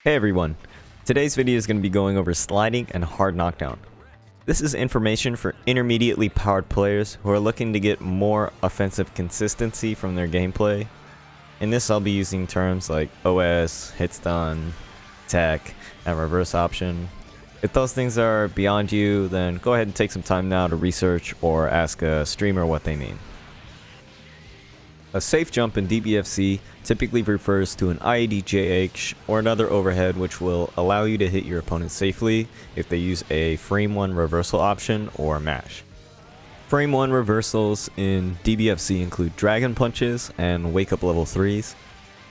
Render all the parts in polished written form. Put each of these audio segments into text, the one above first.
Hey everyone, today's video is going to be going over sliding and hard knockdown. This is information for intermediately powered players who are looking to get more offensive consistency from their gameplay. In this I'll be using terms like OS, hit stun, tech, and reverse option. If those things are beyond you, then go ahead and take some time now to research or ask a streamer what they mean. A safe jump in DBFZ typically refers to an IAD-JH or another overhead which will allow you to hit your opponent safely if they use a frame 1 reversal option or mash. Frame 1 reversals in DBFZ include dragon punches and wake up level 3s.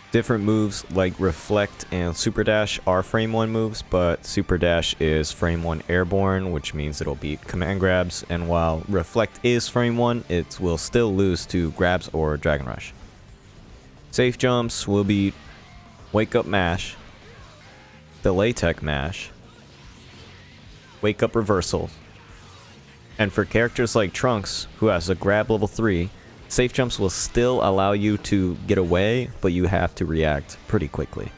Different moves like reflect and super dash are frame 1 moves, but super dash is frame 1 airborne, which means it'll beat command grabs, and while reflect is frame 1, it will still lose to grabs or dragon rush. Safe jumps will beat wake up mash, delay tech mash, wake up reversal, and for characters like Trunks, who has a grab level 3, safe jumps will still allow you to get away, but you have to react pretty quickly.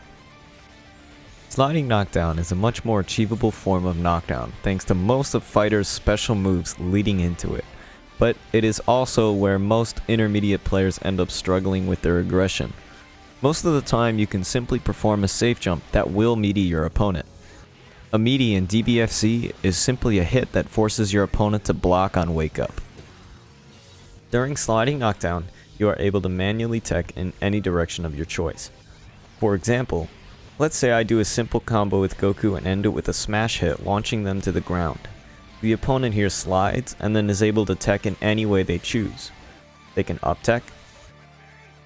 Sliding knockdown is a much more achievable form of knockdown thanks to most of fighters' special moves leading into it, but it is also where most intermediate players end up struggling with their aggression. Most of the time you can simply perform a safe jump that will meaty your opponent. A meaty in DBFZ is simply a hit that forces your opponent to block on wake up. During sliding knockdown, you are able to manually tech in any direction of your choice. For example, let's say I do a simple combo with Goku and end it with a smash hit launching them to the ground. The opponent here slides and then is able to tech in any way they choose. They can up tech,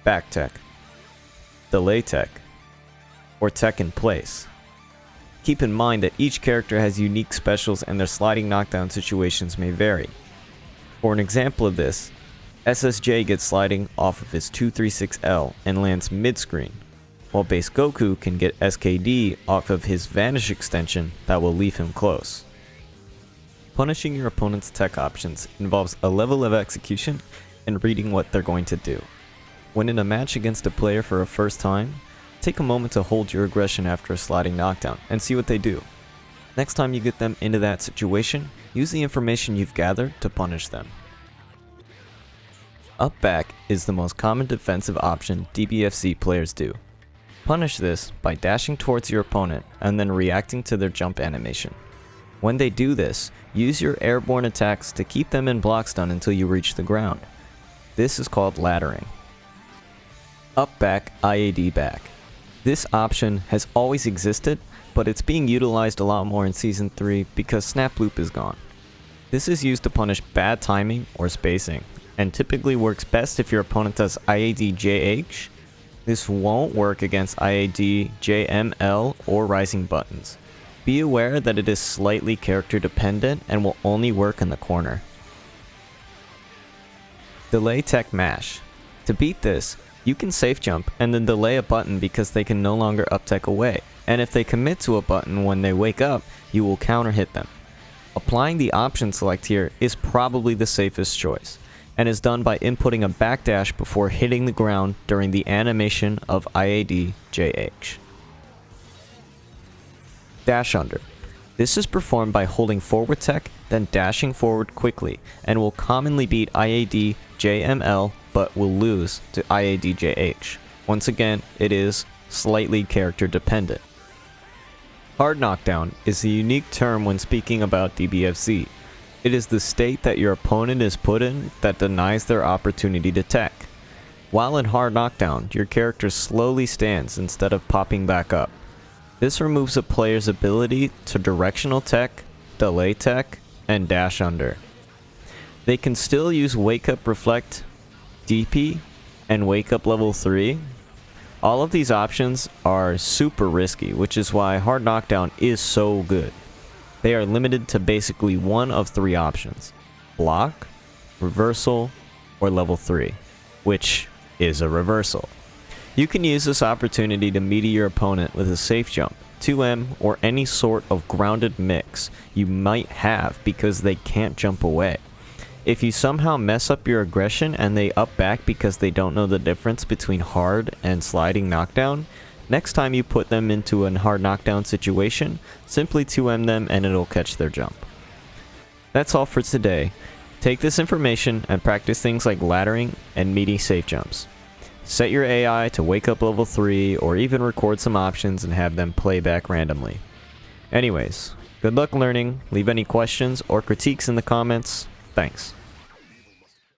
back tech, delay tech, or tech in place. Keep in mind that each character has unique specials and their sliding knockdown situations may vary. For an example of this, SSJ gets sliding off of his 236L and lands mid-screen, while base Goku can get SKD off of his vanish extension that will leave him close. Punishing your opponent's tech options involves a level of execution and reading what they're going to do. When in a match against a player for a first time, take a moment to hold your aggression after a sliding knockdown and see what they do. Next time you get them into that situation, use the information you've gathered to punish them. Up back is the most common defensive option DBFZ players do. Punish this by dashing towards your opponent and then reacting to their jump animation. When they do this, use your airborne attacks to keep them in block stun until you reach the ground. This is called laddering. Up back IAD back. This option has always existed, but it's being utilized a lot more in Season 3 because Snap Loop is gone. This is used to punish bad timing or spacing, and typically works best if your opponent does IAD-JH. This won't work against IAD-JML or rising buttons. Be aware that it is slightly character dependent and will only work in the corner. Delay tech mash. To beat this, you can safe jump and then delay a button because they can no longer up tech away, and if they commit to a button when they wake up, you will counter hit them. Applying the option select here is probably the safest choice, and is done by inputting a backdash before hitting the ground during the animation of IAD-JH. Dash under. This is performed by holding forward tech, then dashing forward quickly, and will commonly beat IAD-JML but will lose to IAD-JH. Once again, it is slightly character dependent. Hard knockdown is a unique term when speaking about DBFZ. It is the state that your opponent is put in that denies their opportunity to tech. While in hard knockdown, your character slowly stands instead of popping back up. This removes a player's ability to directional tech, delay tech, and dash under. They can still use wake up reflect, DP, and wake up level 3. All of these options are super risky, which is why hard knockdown is so good. They are limited to basically one of 3 options: block, reversal, or level 3, which is a reversal. You can use this opportunity to meaty your opponent with a safe jump, 2M, or any sort of grounded mix you might have because they can't jump away. If you somehow mess up your aggression and they up back because they don't know the difference between hard and sliding knockdown, next time you put them into a hard knockdown situation, simply 2M them and it'll catch their jump. That's all for today. Take this information and practice things like laddering and meaty safe jumps. Set your AI to wake up level 3 or even record some options and have them play back randomly. Anyways, good luck learning. Leave any questions or critiques in the comments. Thanks.